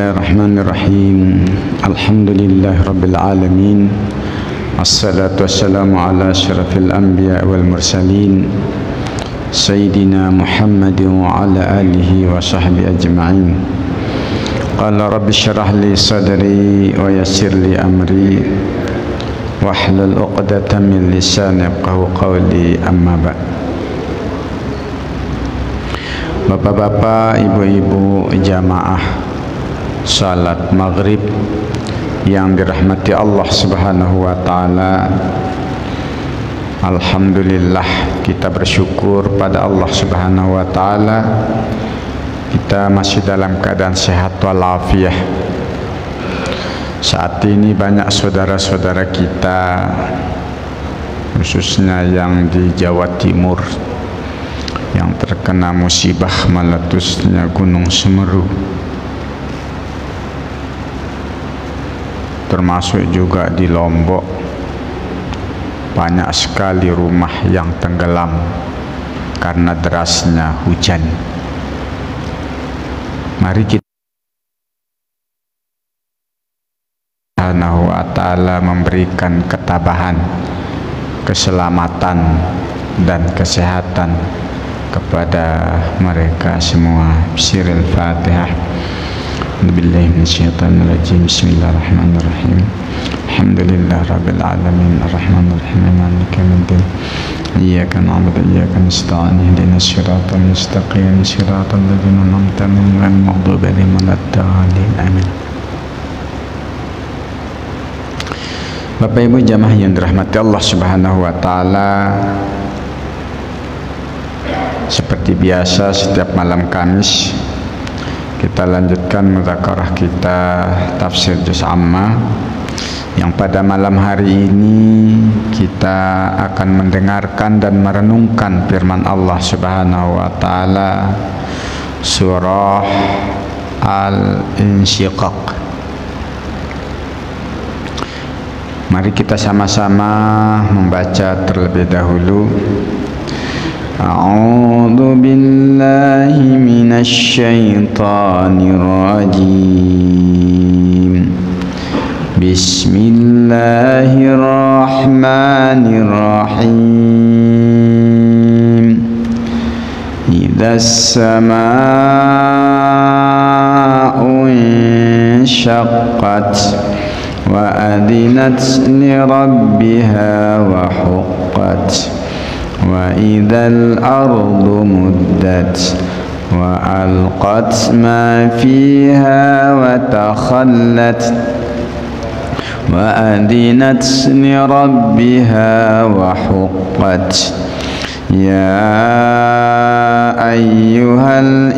Bismillahirrahmanirrahim. Alhamdulillah Rabbil Alamin. Assalatu wassalamu ala asyrafil anbiya wal mursalin Sayyidina Muhammadin wa ala alihi wa sahbihi ajma'in. Qala rabbi syrah li sadri wa yassir li amri wahlul 'uqdatam min lisani yafqahu qawli, amma ba'd. Bapak-bapak, ibu-ibu jamaah salat maghrib yang dirahmati Allah Subhanahu wa ta'ala, alhamdulillah kita bersyukur pada Allah Subhanahu wa ta'ala, kita masih dalam keadaan sehat walafiat. Saat ini banyak saudara-saudara kita, khususnya yang di Jawa Timur, yang terkena musibah meletusnya Gunung Semeru, termasuk juga di Lombok. Banyak sekali rumah yang tenggelam karena derasnya hujan. Mari kita Subhanahu wa ta'ala memberikan ketabahan, keselamatan dan kesehatan kepada mereka semua. Bismillahirrahmanirrahim. Billahi minasyaitonir rajim. Bismillahirrahmanirrahim. Alhamdulillah rabbil alamin arrahmanir rahim maliki yaumiddin. Iyyaka na'budu wa iyyaka nasta'in ihdinas siratal mustaqim siratal ladzina an'amta 'alaihim ghairil maghdubi 'alaihim waladdallin. Amin. Bapak Ibu jamaah yang dirahmati Allah Subhanahu wa ta'ala, seperti biasa setiap malam Kamis kita lanjutkan mudzakarah kita tafsir juz amma, yang pada malam hari ini kita akan mendengarkan dan merenungkan firman Allah Subhanahu wa ta'ala, surah Al-Insyiqaq. Mari kita sama-sama membaca terlebih dahulu. A'udzu billahi minasy syaithanir rajim. Bismillahirrahmanirrahim. Idzas samaa'u insyaqqat wa adinat li rabbiha wa huqqat wa idzal ardu muddat wa alqat ma fiha wa takhallat wa adinat li rabbiha wa huqqat. Ya ayyuhal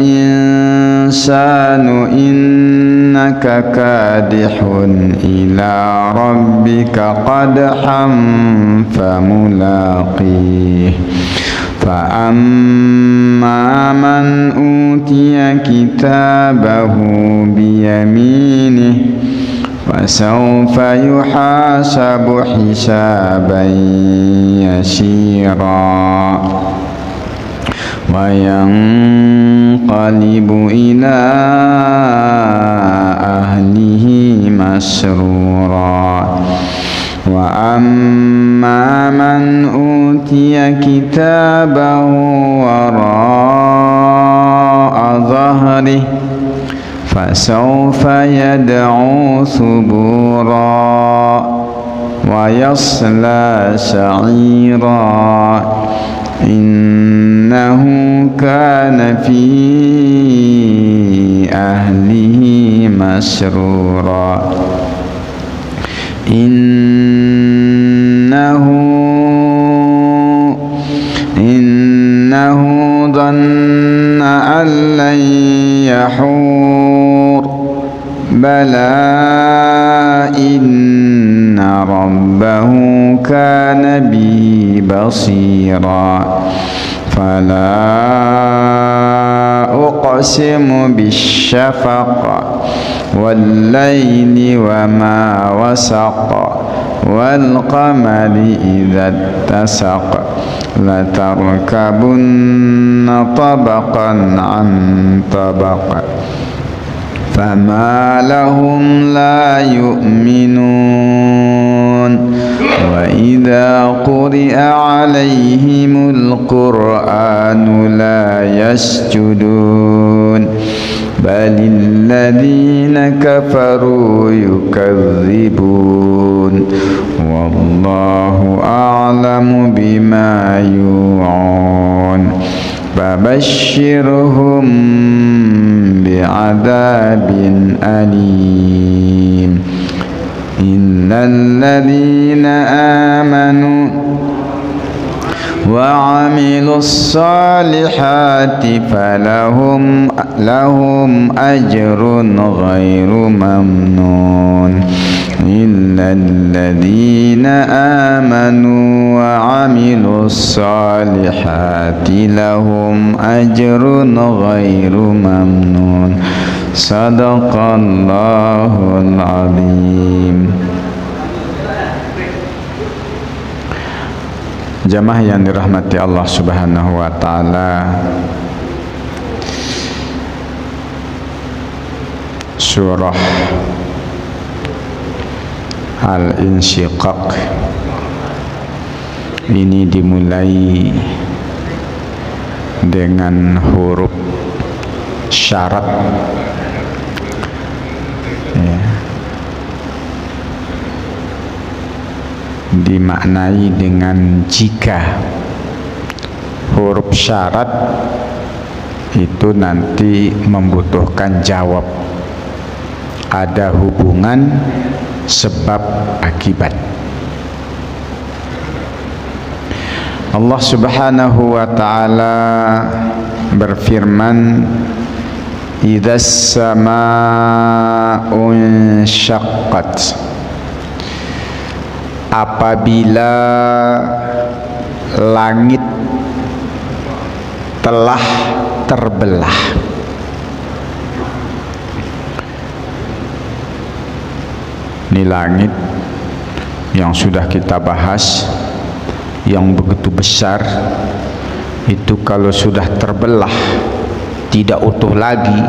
insanu innaka kadihun ila rabbika qadhan famulaqih. Fa amma man utiya kitabahu biyaminih fasawfa yuhasabu hisaban yasira wa yanqalibu ila ahlihi masrura. Wa amma man utiya kitabahu wara'a dhahrihi fasawfa yad'u thubura wa yasla sa'ira innahu kana fi ahlihi masrura. Innahu dhanna an lan yahur bala inna rabbahu kana bi basira. Fala uqsimu bisyafaq wal layli wa ma wasaq wal qamari idza tasaq latarkabunna tabaqan an tabaq فما لهم لا يؤمنون وإذا قرئ عليهم القرآن لا يسجدون بل الذين كفروا يكذبون والله أعلم بما يوعون فبشرهم بعذاب أليم إلا الذين آمنوا وعملوا الصالحات فلهم أجر غير ممنون إلا الذين آمنوا وعملوا الصالحات لهم أجر غير ممنون صدق الله العظيم. Jamaah yang dirahmati Allah Subhanahu wa taala, surah Al-Insyiqaq ini dimulai dengan huruf syarat, ya, dimaknai dengan jika. Huruf syarat itu nanti membutuhkan jawab, ada hubungan sebab akibat. Allah Subhanahu wa ta'ala berfirman, idzas samaa'u syaqqat, apabila langit telah terbelah. Ini langit yang sudah kita bahas, yang begitu besar, itu kalau sudah terbelah, tidak utuh lagi,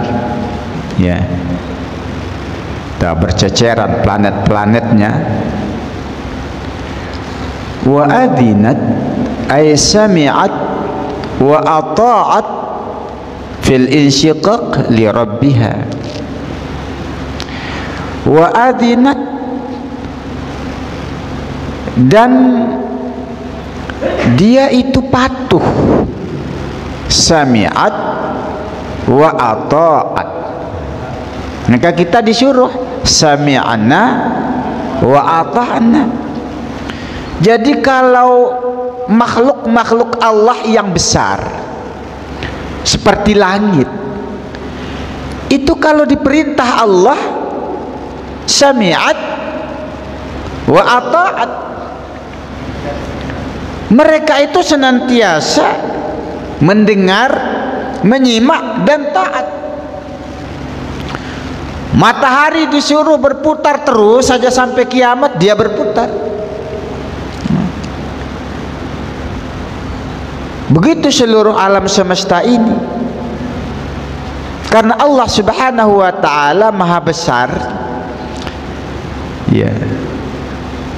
ya, tak berceceran planet-planetnya. Wa adinat ay sami'at wa ata'at fil insyiqaq li rabbiha. Wa adinat, dan dia itu patuh, sami'at wa ata'at. Maka kita disuruh sami'ana wa ata'na. Jadi kalau makhluk-makhluk Allah yang besar seperti langit itu kalau diperintah Allah sami'at wa ata'at, mereka itu senantiasa mendengar, menyimak dan taat. Matahari disuruh berputar terus saja sampai kiamat, dia berputar. Begitu seluruh alam semesta ini. Karena Allah Subhanahu wa ta'ala maha besar, ya,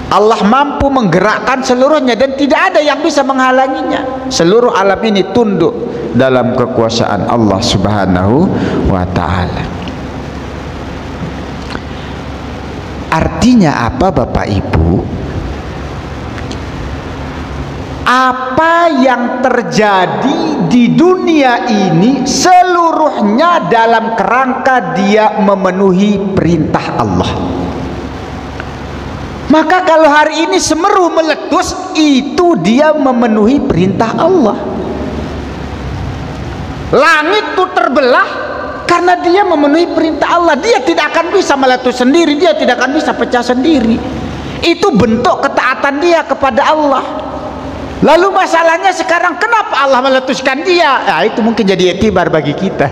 Allah mampu menggerakkan seluruhnya dan tidak ada yang bisa menghalanginya. Seluruh alam ini tunduk dalam kekuasaan Allah Subhanahu wa ta'ala. Artinya apa, Bapak Ibu? Apa yang terjadi di dunia ini seluruhnya dalam kerangka dia memenuhi perintah Allah. Maka kalau hari ini Semeru meletus, itu dia memenuhi perintah Allah. Langit itu terbelah karena dia memenuhi perintah Allah. Dia tidak akan bisa meletus sendiri, dia tidak akan bisa pecah sendiri. Itu bentuk ketaatan dia kepada Allah. Lalu masalahnya sekarang, kenapa Allah meletuskan dia? Nah, itu mungkin jadi iktibar bagi kita.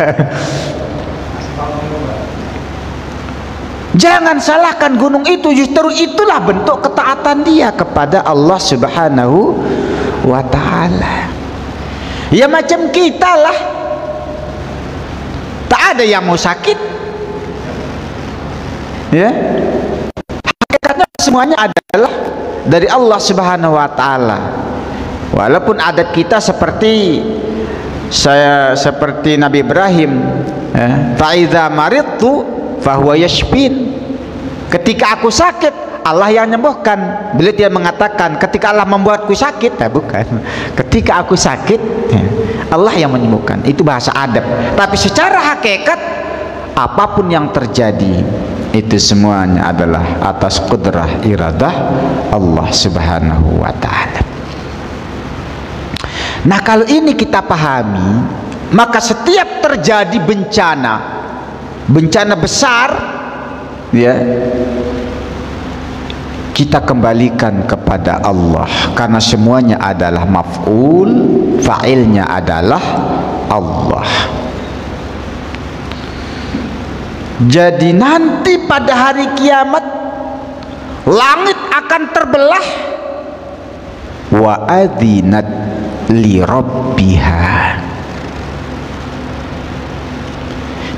Jangan salahkan gunung itu, justru itulah bentuk ketaatan dia kepada Allah Subhanahu wa ta'ala. Ya macam kita lah, tak ada yang mau sakit, Ya, hakikatnya semuanya adalah dari Allah Subhanahu wa taala. Walaupun adat kita seperti Nabi Ibrahim, fa'idza maridtu fahuwa yashfin. Ketika aku sakit, Allah yang menyembuhkan. Beliau tidak mengatakan ketika Allah membuatku sakit, bukan. Ketika aku sakit, Allah yang menyembuhkan. Itu bahasa adab. Tapi secara hakikat, apapun yang terjadi, itu semuanya adalah atas kudrah iradah Allah Subhanahu wa ta'ala. Nah, kalau ini kita pahami, maka setiap terjadi bencana besar, ya, kita kembalikan kepada Allah, karena semuanya adalah maf'ul, fa'ilnya adalah Allah. Jadi nanti pada hari kiamat langit akan terbelah, wa adzinat li rabbiha,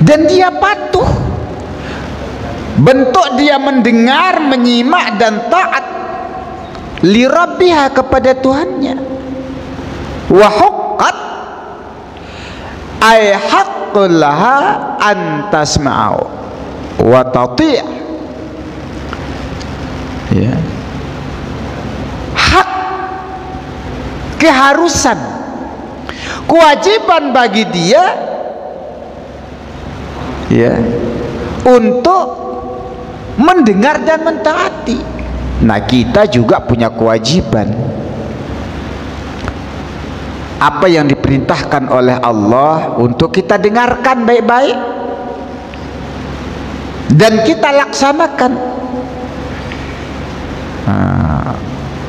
dan dia patuh. Bentuk dia mendengar, menyimak dan taat li rabbiha, kepada Tuhannya. Wa huqqat ay haqqul laha an tasma'u wa tati'. Ya, hak, keharusan, kewajiban bagi dia, ya, untuk mendengar dan mentaati. Nah, kita juga punya kewajiban. Apa yang diperintahkan oleh Allah untuk kita dengarkan baik-baik dan kita laksanakan. Nah,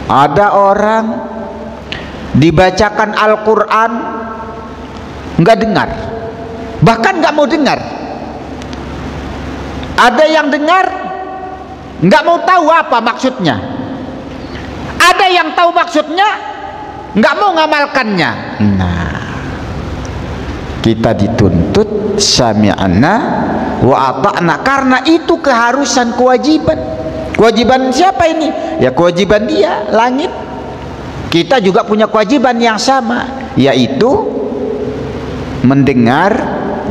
ada orang dibacakan Al-Quran nggak dengar, bahkan nggak mau dengar. Ada yang dengar nggak mau tahu apa maksudnya. Ada yang tahu maksudnya, nggak mau ngamalkannya. Nah, kita dituntut sami'na wa ata'na, karena itu keharusan, kewajiban. Kewajiban siapa ini? Ya kewajiban dia, langit. Kita juga punya kewajiban yang sama, yaitu mendengar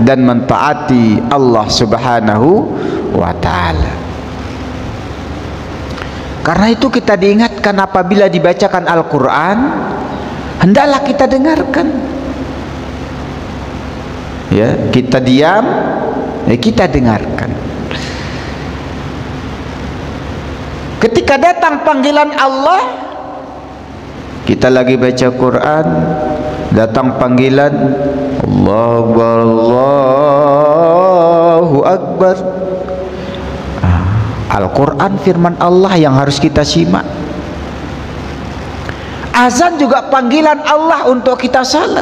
dan mentaati Allah Subhanahu wa ta'ala. Karena itu kita diingatkan apabila dibacakan Al-Quran, hendaklah kita dengarkan. Ya, kita diam, kita dengarkan. Ketika datang panggilan Allah, kita lagi baca Quran, datang panggilan Allahu Akbar. Al-Quran firman Allah yang harus kita simak. Azan juga panggilan Allah untuk kita salat.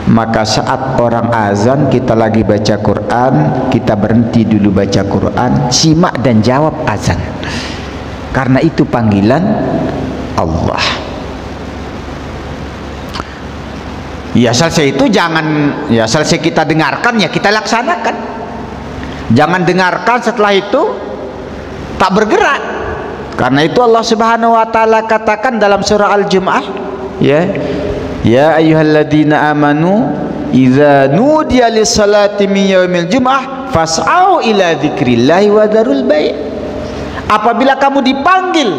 Maka saat orang azan, kita lagi baca Quran, kita berhenti dulu baca Quran, simak dan jawab azan, karena itu panggilan Allah. Ya selesai itu jangan, ya selesai kita dengarkan, ya kita laksanakan. Jangan dengarkan setelah itu tak bergerak. Karena itu Allah Subhanahu wa taala katakan dalam surah Al-Jumu'ah, ya ayyuhalladzina amanu idza nudiya lis-salati min yaumil jumu'ah fas'au ila dzikrillahi wa dzarul bai'. Apabila kamu dipanggil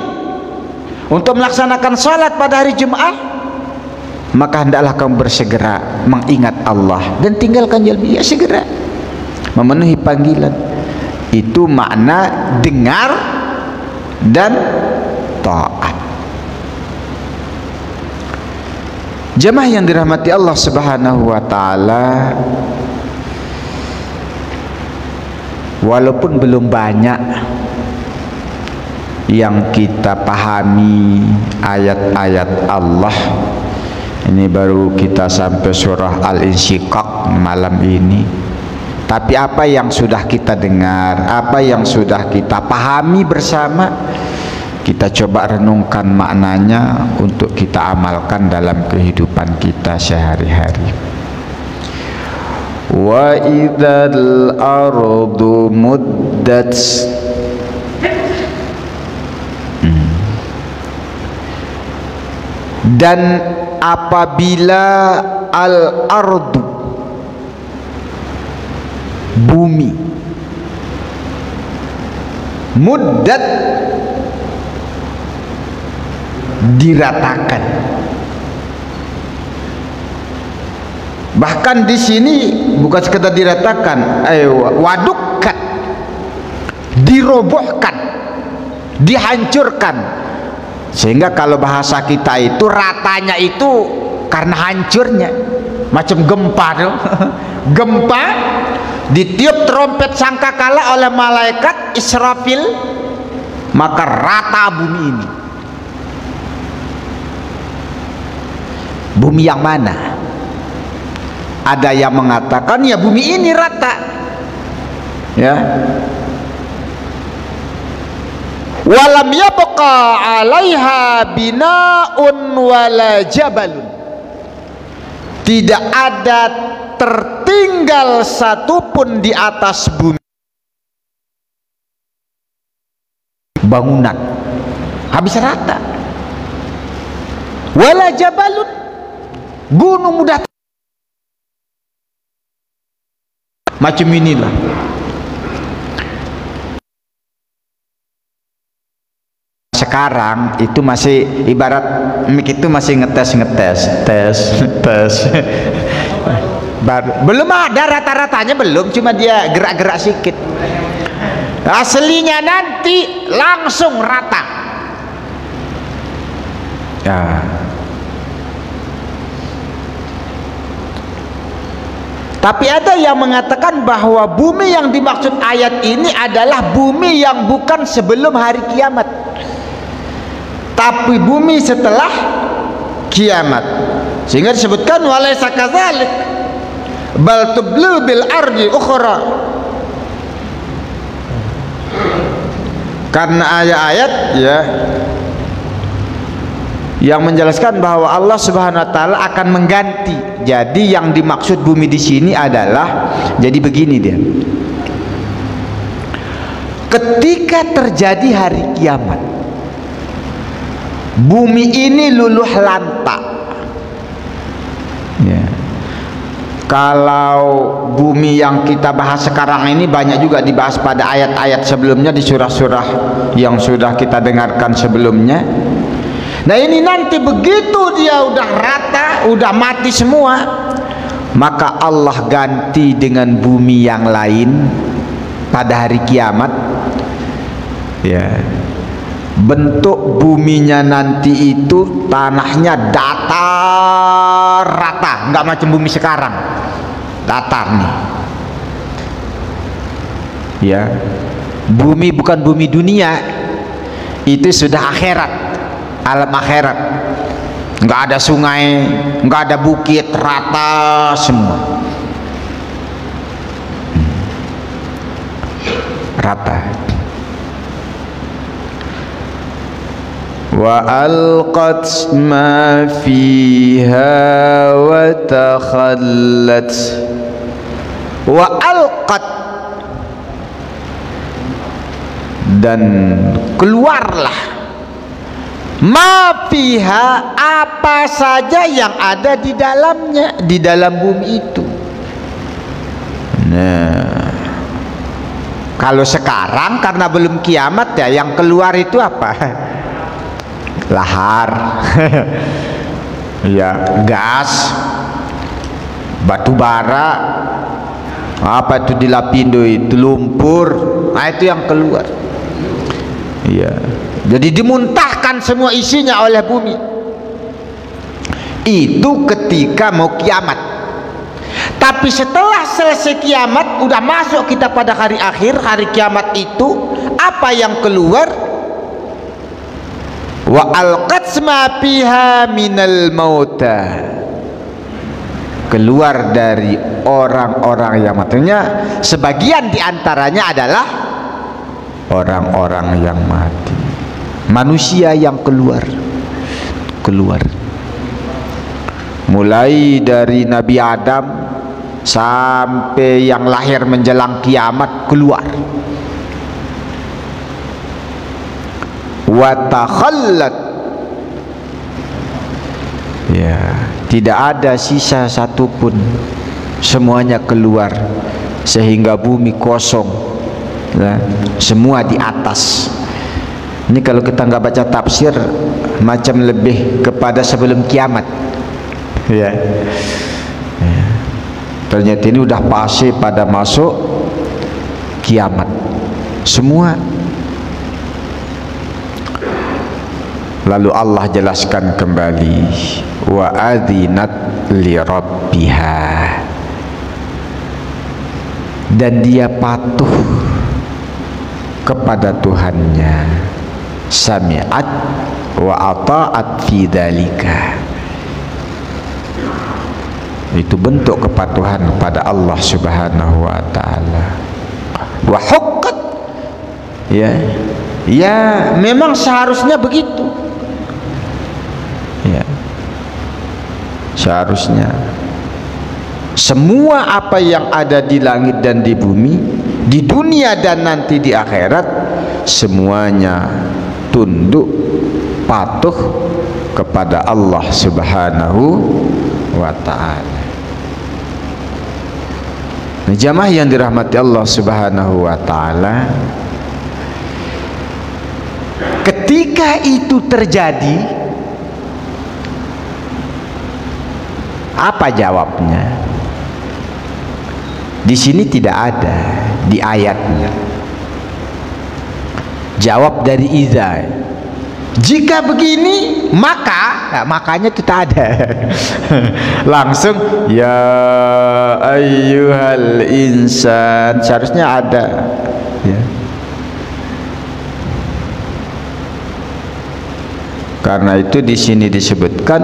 untuk melaksanakan salat pada hari Jumat, maka hendaklah kamu bersegera mengingat Allah dan tinggalkan jual beli. Ya, segera memenuhi panggilan. Itu makna dengar dan taat. Jemaah yang dirahmati Allah Subhanahu wa taala, walaupun belum banyak yang kita pahami ayat-ayat Allah, ini baru kita sampai surah Al-Insyiqaq malam ini. Tapi apa yang sudah kita dengar, apa yang sudah kita pahami bersama, kita coba renungkan maknanya untuk kita amalkan dalam kehidupan kita sehari-hari. Wa idzal ardu muddat, Dan apabila al-ardu, bumi, muddat, diratakan. Bahkan di sini bukan sekedar diratakan, wadukkan, dirobohkan, dihancurkan. Sehingga kalau bahasa kita itu ratanya itu karena hancurnya, macam gempa tuh. Gempa, ditiup trompet sangkakala oleh malaikat Israfil, maka rata bumi ini. Bumi yang mana? Ada yang mengatakan ya bumi ini rata, ya. Walam yabqa 'alaiha bina'un wala jabalun. Tidak ada tertinggal satupun di atas bumi bangunan, habis rata. Wala jabalun, gunung mudah. Macam inilah. Sekarang itu masih ibarat mic itu masih ngetes belum ada rata-ratanya, belum, cuma dia gerak-gerak sedikit. Aslinya nanti langsung rata ya. Tapi ada yang mengatakan bahwa bumi yang dimaksud ayat ini adalah bumi yang bukan sebelum hari kiamat, tapi bumi setelah kiamat. Sehingga disebutkan walaysa kadzalik bal tublu bil ardi ukhra. Karena ayat-ayat ya yang menjelaskan bahwa Allah Subhanahu wa taala akan mengganti. Jadi yang dimaksud bumi di sini adalah, jadi begini dia. Ketika terjadi hari kiamat, bumi ini luluh lantak. Ya. Kalau bumi yang kita bahas sekarang ini banyak juga dibahas pada ayat-ayat sebelumnya di surah-surah yang sudah kita dengarkan sebelumnya. Nah ini nanti begitu dia udah rata, udah mati semua, maka Allah ganti dengan bumi yang lain pada hari kiamat. Ya, bentuk buminya nanti itu tanahnya datar rata, nggak macam bumi sekarang, datar nih. Ya, bumi bukan bumi dunia, itu sudah akhirat. Alam akhirat, nggak ada sungai, nggak ada bukit, rata semua, rata. Wa alqat ma fiha wa takhallat. Wa alqat, dan keluarlah ma fiha, apa saja yang ada di dalamnya, di dalam bumi itu. Nah, kalau sekarang karena belum kiamat ya, yang keluar itu apa? Lahar ya, gas, batu bara, apa itu di Lapindo itu, lumpur, nah itu yang keluar ya. Jadi dimuntahkan semua isinya oleh bumi. Itu ketika mau kiamat. Tapi setelah selesai kiamat, udah masuk kita pada hari akhir, hari kiamat itu, apa yang keluar? Wa alqat ma fiha minal mauta. Keluar dari orang-orang yang matinya, sebagian diantaranya adalah orang-orang yang mati. Manusia yang keluar, mulai dari Nabi Adam sampai yang lahir menjelang kiamat keluar. Wa takhallat, Ya, tidak ada sisa satupun, semuanya keluar, sehingga bumi kosong, ya, semua di atas. Ini kalau kita nggak baca tafsir, macam lebih kepada sebelum kiamat, ya. Ya. Ternyata ini udah pasti pada masuk kiamat semua. Lalu Allah jelaskan kembali, wa adzinat li rabbiha, dan dia patuh kepada Tuhannya, sami'at wa ata'at fi dzalika. Itu bentuk kepatuhan kepada Allah Subhanahu wa taala. Wa huqqat, ya, ya memang seharusnya begitu. Ya, seharusnya semua apa yang ada di langit dan di bumi, di dunia dan nanti di akhirat, semuanya tunduk patuh kepada Allah Subhanahu wa ta'ala. Nah, jamaah yang dirahmati Allah Subhanahu wa ta'ala, ketika itu terjadi, apa jawabnya? Di sini tidak ada di ayatnya jawab dari iza. Jika begini maka, nah, makanya kita ada langsung ya ayyuhal insan, seharusnya ada, ya. Karena itu di sini disebutkan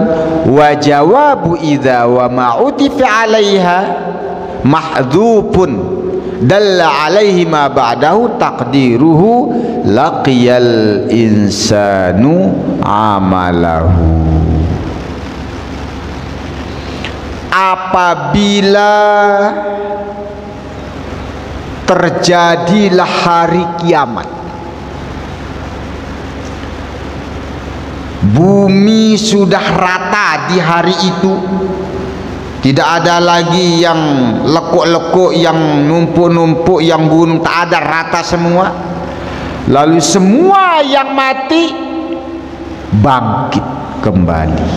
wa jawabu idza wa ma'utifa 'alaiha mahdhufun dalla 'alaihi ma ba'dahu taqdiruhu laqiyal insanu amalahu. Apabila terjadilah hari kiamat, bumi sudah rata di hari itu, tidak ada lagi yang lekuk-lekuk, yang numpuk-numpuk, yang gunung, tak ada, rata semua. Lalu semua yang mati bangkit kembali,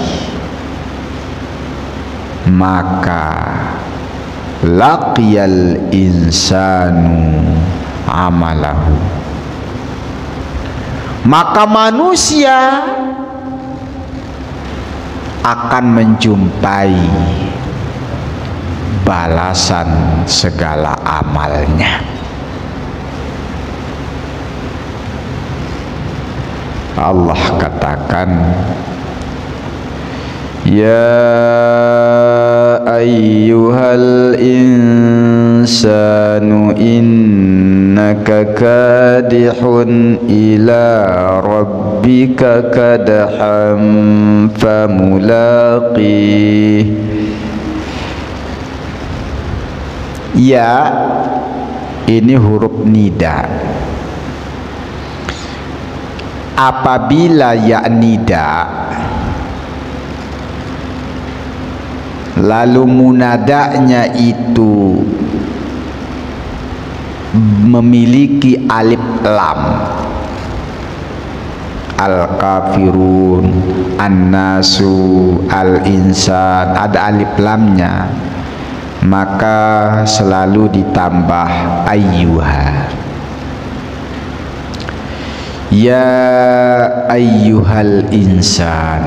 maka laqiyal insanu amalahu, maka manusia akan menjumpai balasan segala amalnya. Allah katakan, ya ayyuhal insanu innaka kadihun ila rabbika kadham famulaqih. Ya, ini huruf nida. Apabila ya nida lalu munadanya itu memiliki alif lam, al-kafirun, an-nasu, al-insan, ada alif lamnya, maka selalu ditambah ayyuha. Ya ayyuhal insan,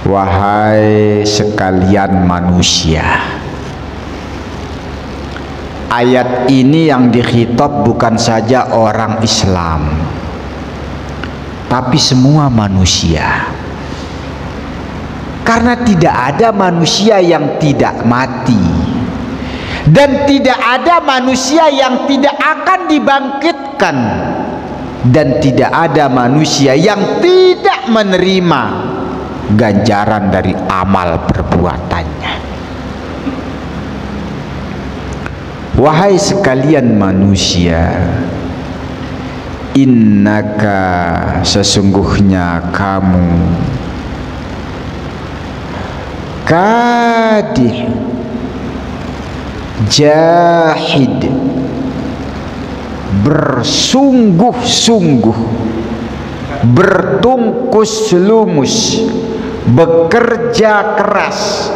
wahai sekalian manusia. Ayat ini yang dikhitab bukan saja orang Islam, tapi semua manusia. Karena tidak ada manusia yang tidak mati, dan tidak ada manusia yang tidak akan dibangkitkan, dan tidak ada manusia yang tidak menerima ganjaran dari amal perbuatannya. Wahai sekalian manusia, innaka, sesungguhnya kamu, kadih, jahid, bersungguh-sungguh, bertungkus lumus, bekerja keras,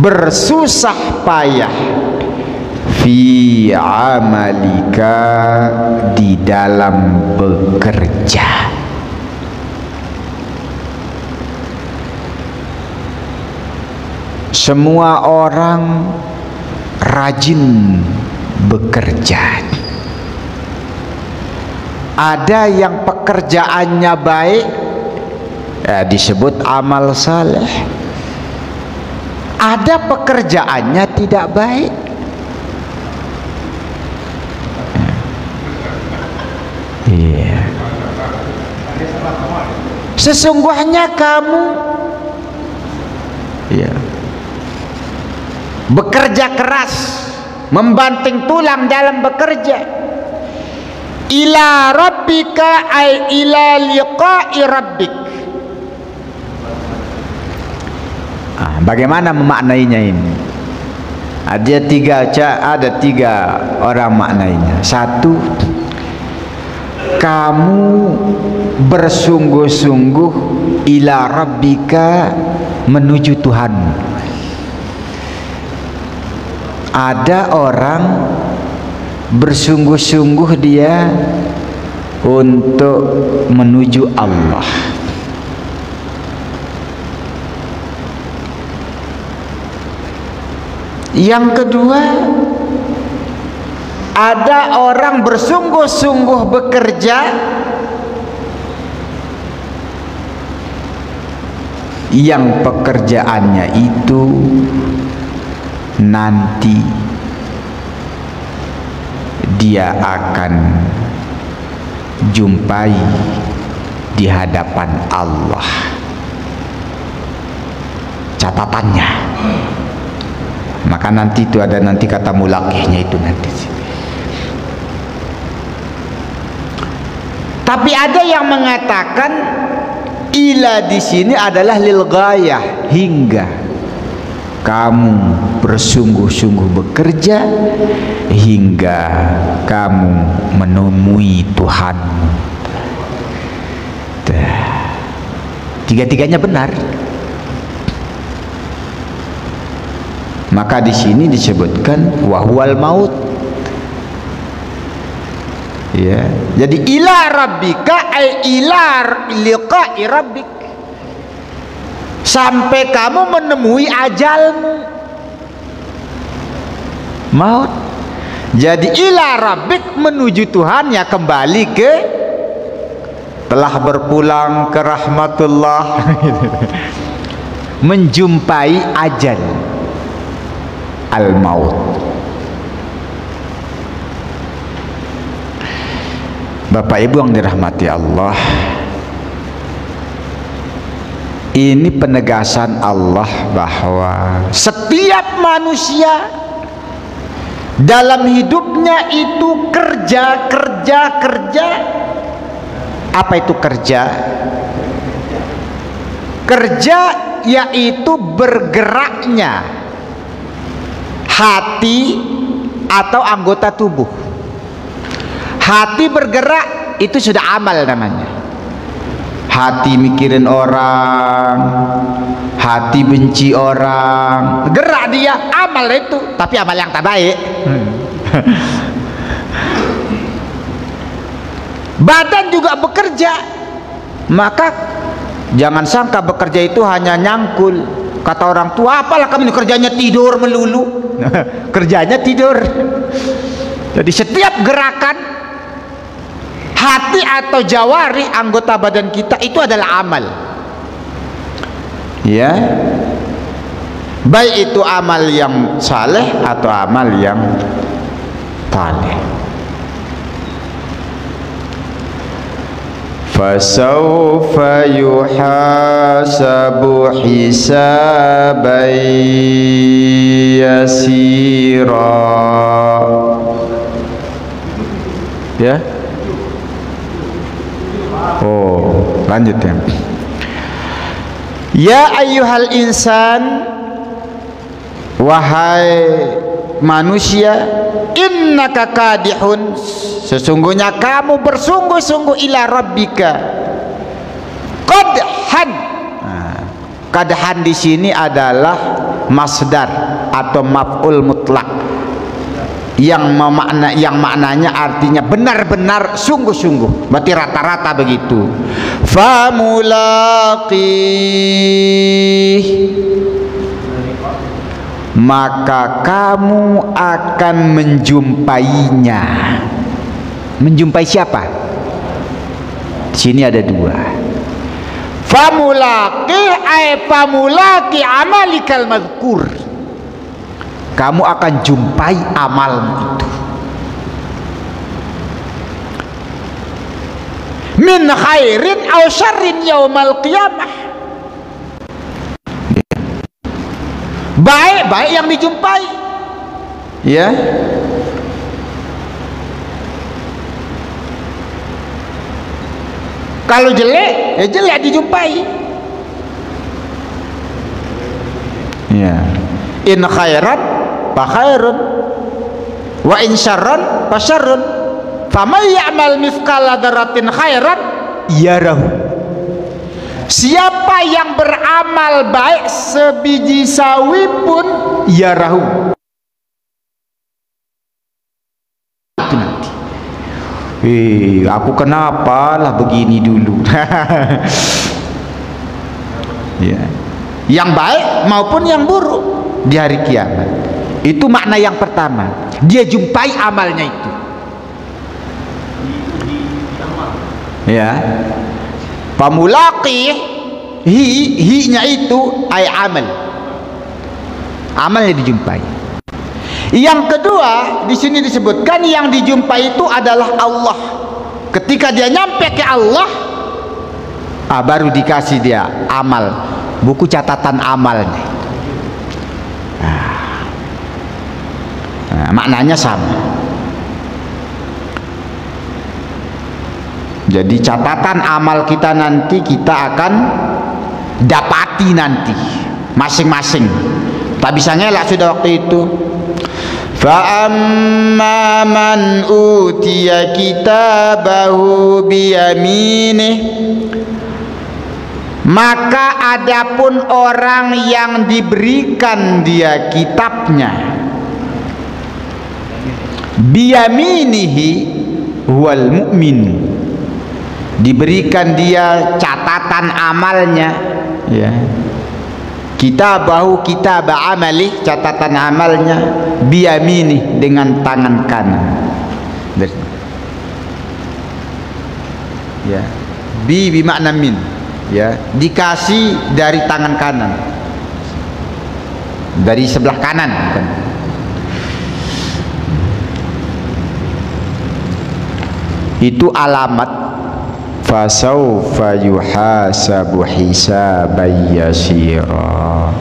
bersusah payah, fi amalika, di dalam bekerja. Semua orang rajin bekerja. Ada yang pekerjaannya baik, ya, disebut amal saleh. Ada pekerjaannya tidak baik. Iya. Sesungguhnya kamu, ya, bekerja keras, membanting tulang dalam bekerja. Ila rabbika ay ila liqa'i rabbik. Bagaimana memaknainya ini? Ada tiga orang maknainya. Satu, kamu bersungguh-sungguh ila rabbika, menuju Tuhanmu. Ada orang bersungguh-sungguh dia untuk menuju Allah. Yang kedua, ada orang bersungguh-sungguh bekerja yang pekerjaannya itu nanti dia akan jumpai di hadapan Allah catatannya. Maka nanti itu ada nanti kata mulakihnya itu nanti. Tapi ada yang mengatakan ila di sini adalah lil ghayah, hingga kamu bersungguh-sungguh bekerja hingga kamu menemui Tuhanmu. Tiga-tiganya benar. Maka di sini disebutkan wahwal maut. Ya, jadi ila rabbika ay ila liqa'i rabbik, sampai kamu menemui ajalmu, maut. Jadi ila rabbik, menuju Tuhan, ya kembali ke, telah berpulang ke rahmatullah, menjumpai ajal al-maut. Bapak Ibu yang dirahmati Allah, ini penegasan Allah bahwa setiap manusia dalam hidupnya itu kerja. Apa itu kerja? Kerja yaitu bergeraknya hati atau anggota tubuh. Hati bergerak itu sudah amal namanya. Hati mikirin orang, hati benci orang, gerak dia, amal itu, tapi amal yang tak baik. Badan juga bekerja. Maka jangan sangka bekerja itu hanya nyangkul. Kata orang tua, apalah kamu ini kerjanya tidur melulu. Kerjanya tidur. Jadi setiap gerakan hati atau jawari, anggota badan kita, itu adalah amal. Ya, baik itu amal yang saleh atau amal yang taleh. Fasawfa yuhasabu hisaban yasira. Ya. Oh, lanjut ya. Ya ayyuhal insan, wahai manusia, innaka kadihun, sesungguhnya kamu bersungguh-sungguh ila rabbika qadhan. Qadhan di sini adalah masdar atau maf'ul mutlak yang maknanya artinya benar-benar sungguh-sungguh, berarti rata-rata begitu. Famulaqih, maka kamu akan menjumpainya. Menjumpai siapa? Di sini ada dua. Famulaqi ay famulaqi amalikal madhkur, kamu akan jumpai amalmu itu. Min khairin aw syarrin yaumal qiyamah, baik yang dijumpai, ya. Kalau jelek, ya jelek dijumpai. Ya. In khairan fa khairun wa in syarran fa syarrun. Faman ya'mal mithqala dzarratin khairan yarahu. Siapa yang beramal baik sebiji sawi pun yarahu. Aku kenapa lah begini dulu. Ya. Yang baik maupun yang buruk di hari kiamat. Itu makna yang pertama, dia jumpai amalnya itu. Ya. Pamulaqih, hi-nya itu ay amal. Amalnya dijumpai. Yang kedua, di sini disebutkan yang dijumpai itu adalah Allah. Ketika dia nyampe ke Allah, baru dikasih dia amal, buku catatan amalnya. Maknanya sama. Jadi catatan amal kita nanti kita akan dapati nanti masing-masing. Tak bisa ngelak sudah waktu itu. Fa'amma man utiya kitabahu biyaminih, maka adapun orang yang diberikan dia kitabnya biyaminihi wal mu'min, diberikan dia catatan amalnya, ya. Kitabahu kitaba amali, catatan amalnya, biyamini, dengan tangan kanan. Ya, bi makna min, ya, dikasih dari tangan kanan, dari sebelah kanan, bukan. Itu alamat fasawfa yuhasabu hisaban yasira,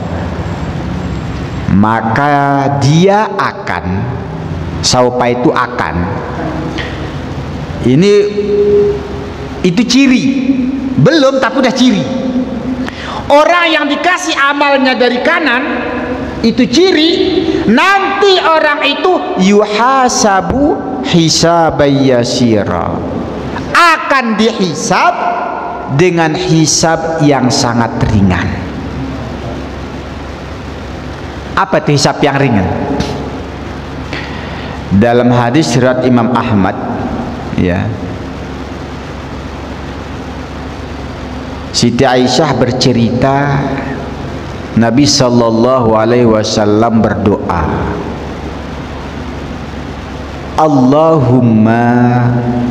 maka dia akan, saufa itu akan, ini itu ciri, belum tapi udah ciri. Orang yang dikasih amalnya dari kanan itu ciri, nanti orang itu yuhasabu hisaban yasira, akan dihisab dengan hisab yang sangat ringan. Apa itu hisab yang ringan? Dalam hadis riwayat Imam Ahmad, ya, Siti Aisyah bercerita Nabi sallallahu alaihi wasallam berdoa, Allahumma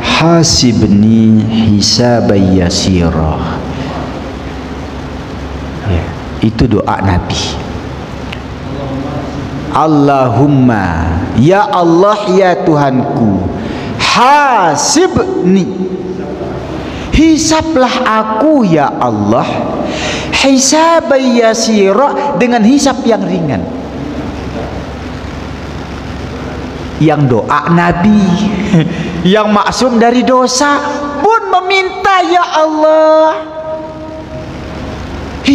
hasibni hisaban yasira. Ya, itu doa Nabi. Allahumma, ya Allah, ya Tuhanku, hasibni, hisablah aku ya Allah, hisaban yasira, dengan hisab yang ringan. Yang doa Nabi yang maksum dari dosa pun meminta, ya Allah,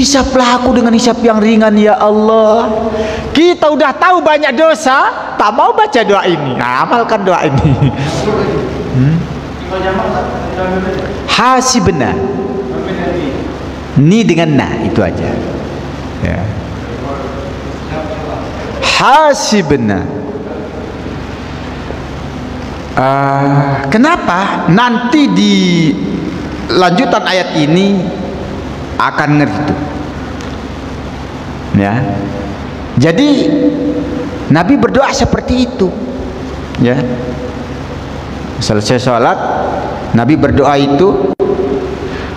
hisaplah aku dengan hisap yang ringan ya Allah. Kita udah tahu banyak dosa, tak mau baca doa ini. Nah, amalkan doa ini. Hasibna. Ni dengan na itu aja. Ya. Hasibna. Kenapa? Nanti di lanjutan ayat ini akan ngerti. Ya. Jadi Nabi berdoa seperti itu. Ya. Selesai sholat, Nabi berdoa itu,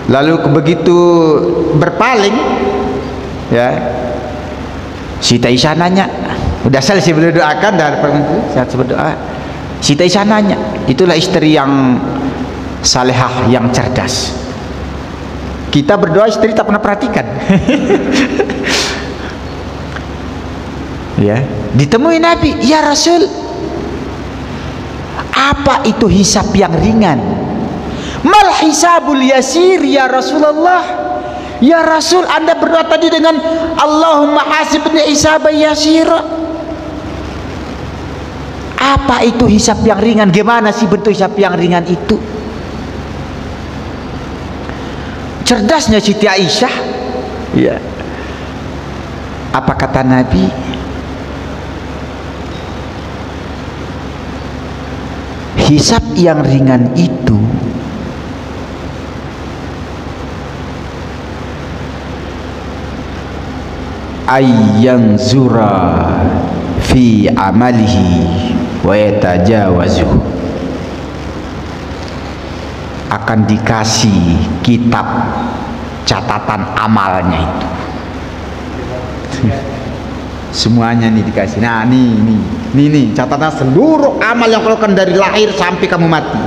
lalu begitu berpaling, ya, Siti Aisyah nanya, udah selesai berdoakan dan saat berdoa, Siti Aisyah nanya, itulah istri yang salehah, yang cerdas. Kita berdoa, istri tak pernah perhatikan. Ya, ditemui Nabi, ya Rasul, apa itu hisab yang ringan? Mal hisabul yasir ya Rasulullah. Ya Rasul, Anda berdoa tadi dengan Allahumma hasibni hisaban yasira. Apa itu hisab yang ringan? Gimana sih bentuk hisab yang ringan itu? Cerdasnya Siti Aisyah. Ya. Apa kata Nabi? Hisab yang ringan itu ayyan zura fi amalihi wa yatajawazu, akan dikasih kitab catatan amalnya itu. Semuanya nih dikasih. Nah, nih catatan seluruh amal yang kau lakukan dari lahir sampai kamu mati.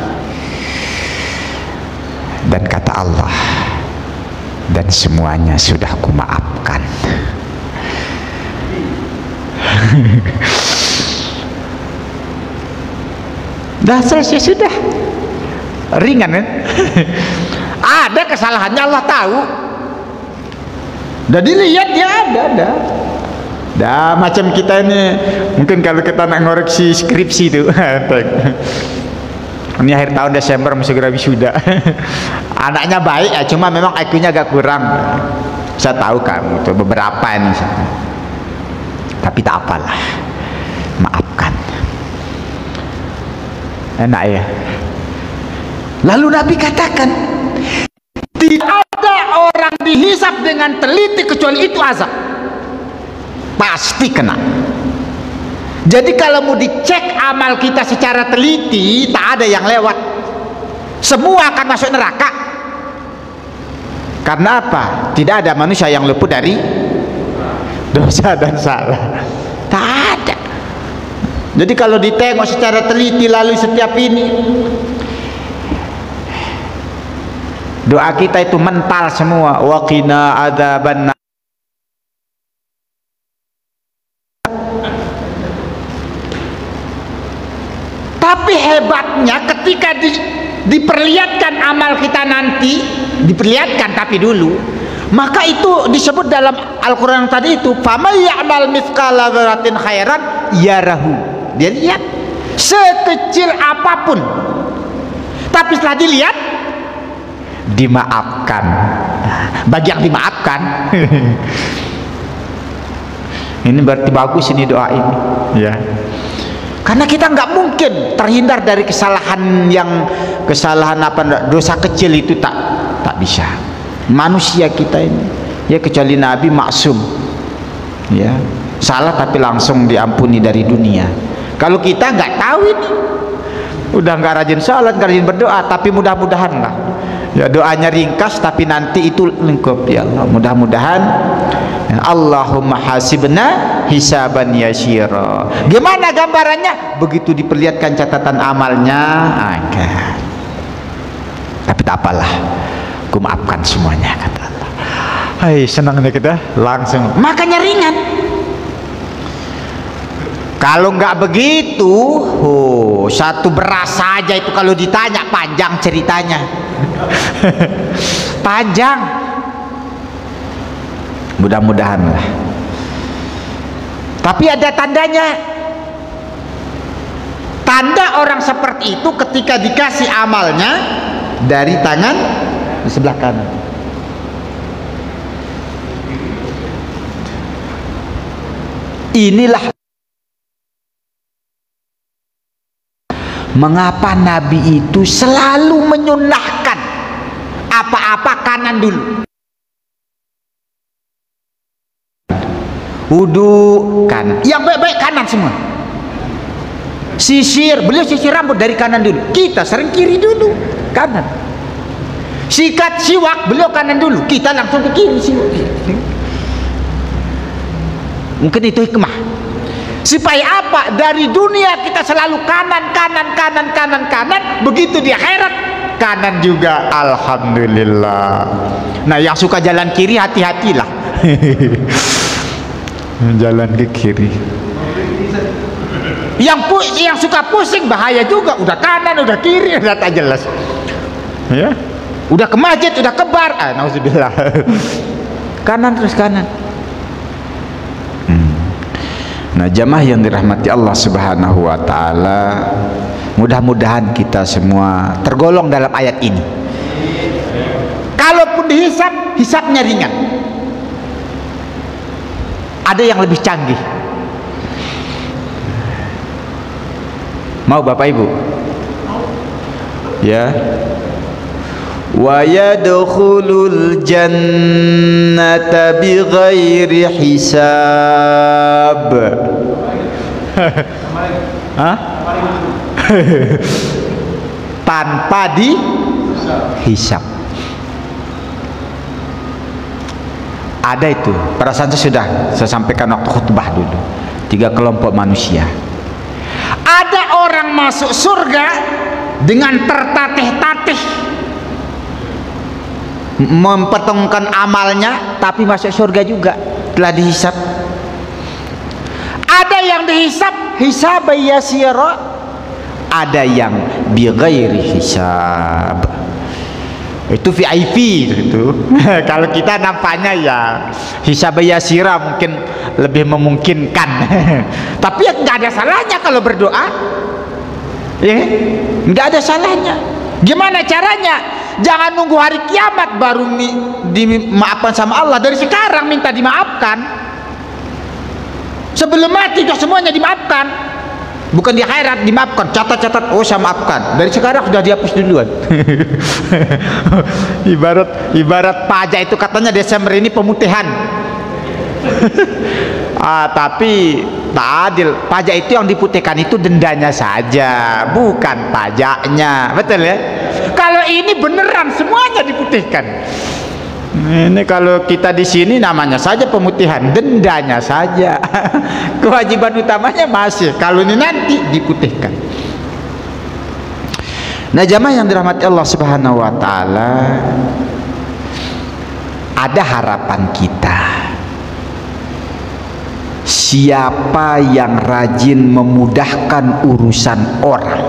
Dan kata Allah, dan semuanya sudah kumaafkan. Dah selesai sudah. Ringan kan? Ada kesalahannya, Allah tahu. Dan dilihat dia ada. Dah macam kita ini, mungkin kalau kita nak ngoreksi skripsi itu, ini akhir tahun Desember masih segera wisuda. Anaknya baik ya, cuma memang IQ-nya agak kurang. Saya tahu kamu itu beberapa ini, tapi tak apalah, maafkan. Enak ya. Lalu Nabi katakan, tidak ada orang dihisab dengan teliti kecuali itu azab. Pasti kena. Jadi kalau mau dicek amal kita secara teliti, tak ada yang lewat. Semua akan masuk neraka. Karena apa? Tidak ada manusia yang luput dari dosa dan salah. Tak ada. Jadi kalau ditengok secara teliti lalu setiap ini, doa kita itu mental semua. Wa qina adzaban. Tapi hebatnya ketika diperlihatkan amal kita nanti, diperlihatkan tapi dulu, maka itu disebut dalam Al-Quran tadi itu, faman ya'mal mithqala dzarratin khairan yarahu. Dia lihat sekecil apapun, tapi setelah dilihat dimaafkan. Bagi yang dimaafkan, ini berarti bagus ini doa ini, ya. Karena kita nggak mungkin terhindar dari kesalahan dosa kecil itu, tak bisa. Manusia kita ini, ya, kecuali Nabi maksum, ya, salah tapi langsung diampuni dari dunia. Kalau kita nggak tahu ini, udah nggak rajin salat, nggak rajin berdoa, tapi mudah-mudahan lah, ya, doanya ringkas tapi nanti itu lengkap, ya Allah. Mudah-mudahan, ya, Allahumma hasibna hisaban yasira. Gimana gambarannya? Begitu diperlihatkan catatan amalnya, tapi tak apalah, ku maafkan semuanya, kata Allah. Hai, senangnya kita langsung, makanya ringan. Kalau nggak begitu, satu beras saja itu kalau ditanya panjang ceritanya. Panjang. Mudah-mudahan lah. Tapi ada tandanya. Tanda orang seperti itu ketika dikasih amalnya dari tangan di sebelah kanan. Inilah mengapa Nabi itu selalu menyunahkan apa-apa kanan dulu. Wudu kanan, yang baik-baik kanan semua. Sisir, beliau sisir rambut dari kanan dulu. Kita sering kiri dulu, kanan. Sikat siwak, beliau kanan dulu. Kita langsung ke kiri siwak. Mungkin itu hikmah. Supaya apa? Dari dunia kita selalu kanan, kanan, kanan, kanan, kanan. Begitu di akhirat kanan juga. Alhamdulillah. Nah, yang suka jalan kiri hati-hatilah. Jalan ke kiri. Yang suka pusing bahaya juga. Udah kanan, udah kiri, udah tak jelas. Ya. Udah ke masjid, udah ke bar. Nauzubillah. Kanan terus kanan. Nah, jamaah yang dirahmati Allah Subhanahu wa taala, mudah-mudahan kita semua tergolong dalam ayat ini. Kalaupun dihisab, hisabnya ringan. Ada yang lebih canggih. Mau Bapak Ibu? Ya. Wa yadkhulul jannata bighairi hisab. Hah? Tanpa dihisab. Ada itu. Perasaan saya sampaikan waktu khutbah dulu. 3 kelompok manusia. Ada orang masuk surga dengan tertatih-tatih, mempertemukan amalnya, tapi masuk surga juga, telah dihisab. Ada yang dihisab hisab yasira, ada yang bighairi hisab. Itu VIP itu. Kalau kita nampaknya ya hisab yasira mungkin lebih memungkinkan. Tapi ya nggak ada salahnya kalau berdoa. Ya, nggak ada salahnya. Gimana caranya? Jangan nunggu hari kiamat baru dimaafkan sama Allah. Dari sekarang minta dimaafkan. Sebelum mati sudah semuanya dimaafkan. Bukan di akhirat dimaafkan, catat-catat, oh saya maafkan. Dari sekarang sudah dihapus duluan. ibarat pajak itu katanya Desember ini pemutihan. Tapi tak adil. Pajak itu yang diputihkan itu dendanya saja, bukan pajaknya. Betul ya? Kalau ini beneran semuanya diputihkan. Ini kalau kita di sini namanya saja pemutihan, dendanya saja. Kewajiban utamanya masih. Kalau ini nanti diputihkan. Nah, jamaah yang dirahmati Allah Subhanahu wa taala, ada harapan kita. Siapa yang rajin memudahkan urusan orang,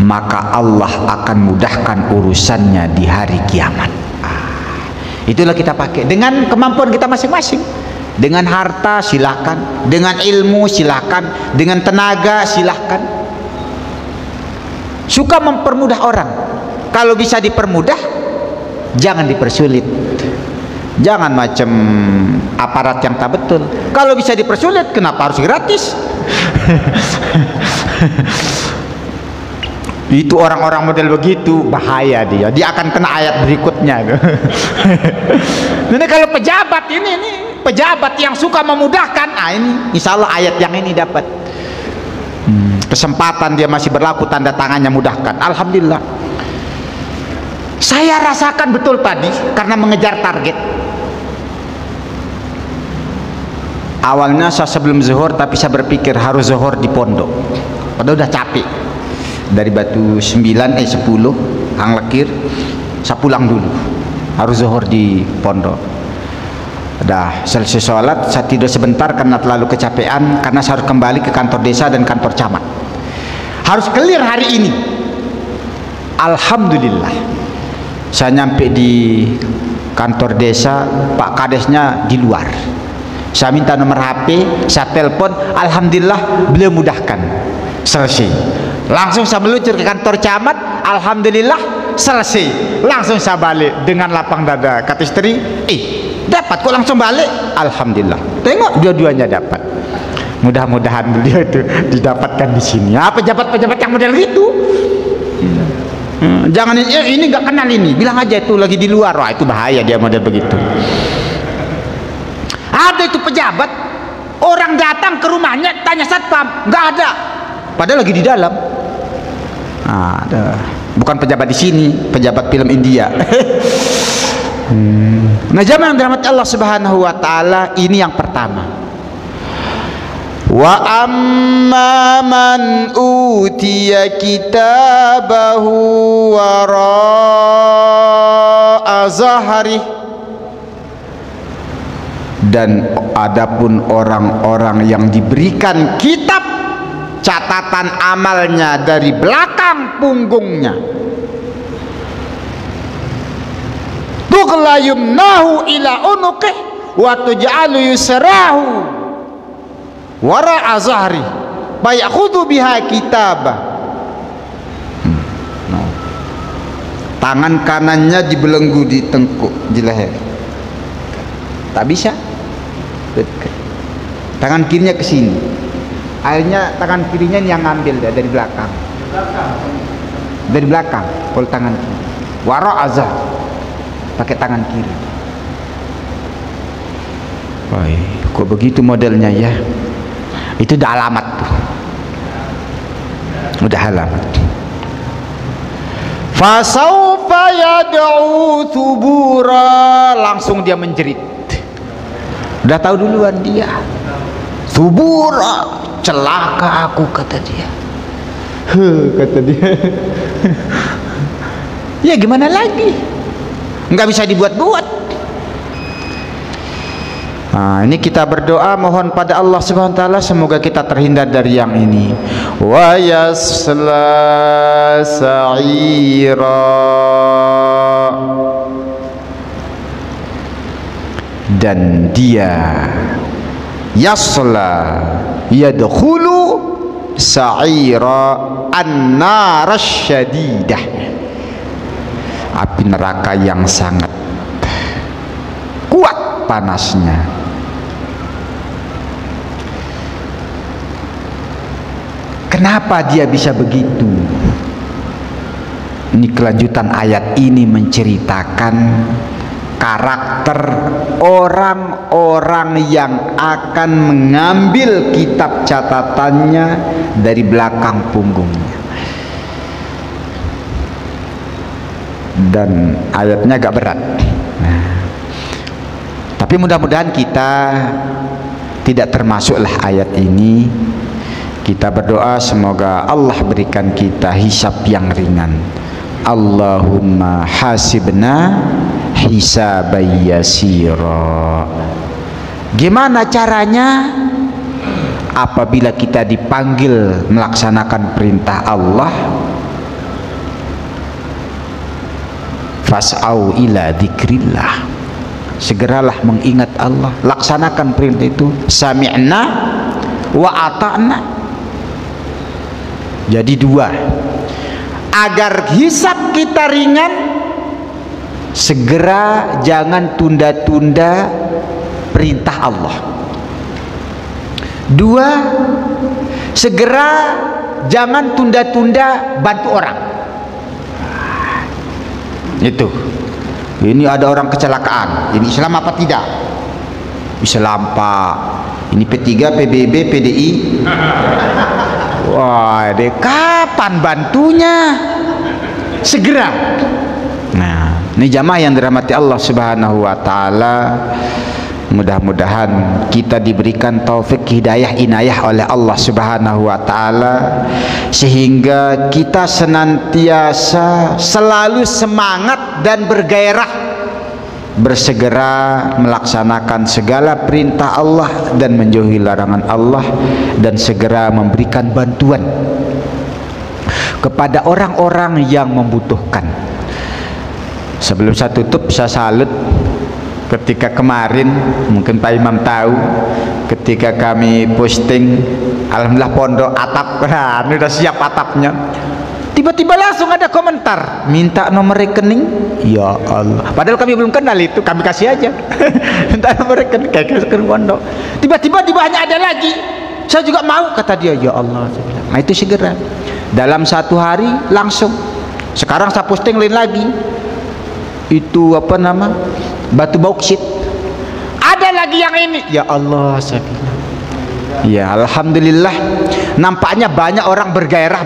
maka Allah akan mudahkan urusannya di hari kiamat. Itulah kita pakai dengan kemampuan kita masing-masing. Dengan harta silakan, dengan ilmu silakan, dengan tenaga silakan. Suka mempermudah orang. Kalau bisa dipermudah, jangan dipersulit. Jangan macam aparat yang tak betul. Kalau bisa dipersulit, kenapa harus gratis? Itu orang-orang model begitu bahaya dia akan kena ayat berikutnya. Ini kalau pejabat ini pejabat yang suka memudahkan, ini insya Allah ayat yang ini dapat kesempatan, dia masih berlaku, tanda tangannya mudahkan. Alhamdulillah. Saya rasakan betul tadi karena mengejar target. Awalnya saya sebelum zuhur, tapi saya berpikir harus zuhur di pondok. Padahal udah capek. Dari Batu 10 Hang Lekir, saya pulang dulu, harus zuhur di pondok. Dah selesai sholat, saya tidur sebentar karena terlalu kecapean, karena saya harus kembali ke kantor desa dan kantor camat. Harus clear hari ini. Alhamdulillah, saya nyampe di kantor desa, Pak Kadesnya di luar. Saya minta nomor HP, saya telepon, alhamdulillah beliau mudahkan, selesai. Langsung saya meluncur ke kantor camat, alhamdulillah selesai. Langsung saya balik dengan lapang dada. Kata istri, dapat kok langsung balik, alhamdulillah. Tengok dua-duanya dapat. Mudah-mudahan beliau itu didapatkan di sini. Pejabat-pejabat yang model gitu. Jangan ini nggak kenal ini, bilang aja itu lagi di luar. Wah, itu bahaya dia model begitu. Ada itu pejabat, orang datang ke rumahnya tanya satpam, nggak ada, padahal lagi di dalam. Ada, bukan pejabat di sini, pejabat film India. Nah, jamaah yang dirahmati Allah Subhanahu wa taala, ini yang pertama. Wa amma man utiya kitabahu wara'a zahri, dan adapun orang-orang yang diberikan kitab catatan amalnya dari belakang punggungnya, tughla yumnahu ila unuqih wa tuj'alu yusrahu wara'a zahri fayakhudhu biha kitabah. Tangan kanannya dibelenggu di tengkuk, di leher, tak bisa. Tangan kirinya ke sini, akhirnya tangan kirinya yang ngambil dari belakang, dari belakang. Kalau tangan kiri wara'a zahri, pakai tangan kiri. Wah, kok begitu modelnya ya? Itu udah alamat tuh, udah alamat. Fasaufa yad'u thubura, langsung dia menjerit. Udah tahu duluan dia. Thubura, celaka aku, kata dia. Kata dia. Ya gimana lagi? Nggak bisa dibuat-buat. Nah, ini kita berdoa mohon pada Allah Subhanahu wa taala semoga kita terhindar dari yang ini. Wa yasla sa'ira, dan dia yasla yadkhulu sa'ira an-nar syadidah, api neraka yang sangat kuat panasnya. Kenapa dia bisa begitu? Ini kelanjutan ayat ini menceritakan karakter orang-orang yang akan mengambil kitab catatannya dari belakang punggungnya. Dan ayatnya agak berat. Tapi mudah-mudahan kita tidak termasuklah ayat ini. Kita berdoa semoga Allah berikan kita hisab yang ringan. Allahumma hasibna hisaban yasira. Gimana caranya? Apabila kita dipanggil melaksanakan perintah Allah, fas'au ila dzikrillah, segeralah mengingat Allah, laksanakan perintah itu. Sami'na wa ata'na. Jadi dua, agar hisab kita ringan, segera jangan tunda-tunda perintah Allah. Dua, segera jangan tunda-tunda bantu orang. Itu. Ini ada orang kecelakaan, ini Islam apa tidak? Islam Pak. Ini P3, PBB, PDI. Wah, dek kapan bantunya? Segera. Nah, ini jamaah yang dirahmati Allah Subhanahu wa taala. Mudah-mudahan kita diberikan taufik, hidayah, inayah oleh Allah Subhanahu wa taala sehingga kita senantiasa selalu semangat dan bergairah bersegera melaksanakan segala perintah Allah dan menjauhi larangan Allah, dan segera memberikan bantuan kepada orang-orang yang membutuhkan. Sebelum saya tutup, saya salut Ketika kemarin, mungkin Pak Imam tahu, ketika kami posting, alhamdulillah pondok atap, ini udah siap atapnya. Tiba-tiba langsung ada komentar, minta nomor rekening. Ya Allah, padahal kami belum kenal itu, kami kasih aja. Minta nomor rekening, kayak ke pondok. Tiba-tiba di bawahnya ada lagi, saya juga mau, kata dia. Ya Allah, nah itu segera dalam 1 hari langsung. Sekarang saya posting lain lagi, itu apa nama, batu bauksit. Ada lagi yang ini. Ya Allah, saya bilang, ya alhamdulillah, nampaknya banyak orang bergairah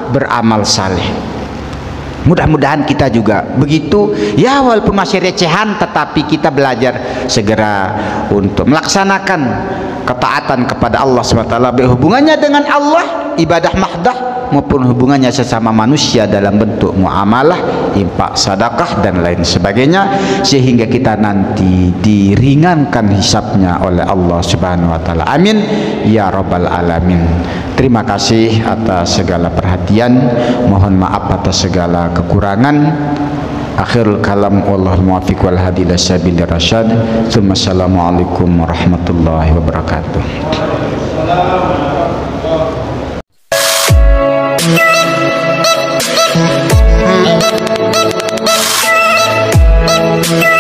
beramal saleh. Mudah-mudahan kita juga begitu ya, walaupun masih recehan, tetapi kita belajar segera untuk melaksanakan ketaatan kepada Allah SWT, berhubungannya dengan Allah, ibadah mahdah, maupun hubungannya sesama manusia dalam bentuk muamalah, infak, sedekah dan lain sebagainya, sehingga kita nanti diringankan hisabnya oleh Allah Subhanahu wa taala. Amin ya rabbal alamin. Terima kasih atas segala perhatian, mohon maaf atas segala kekurangan. Akhirul kalam, wallahul muwaffiq wal hadi ila sabilir rasyad. Assalamualaikum warahmatullahi wabarakatuh. Yeah.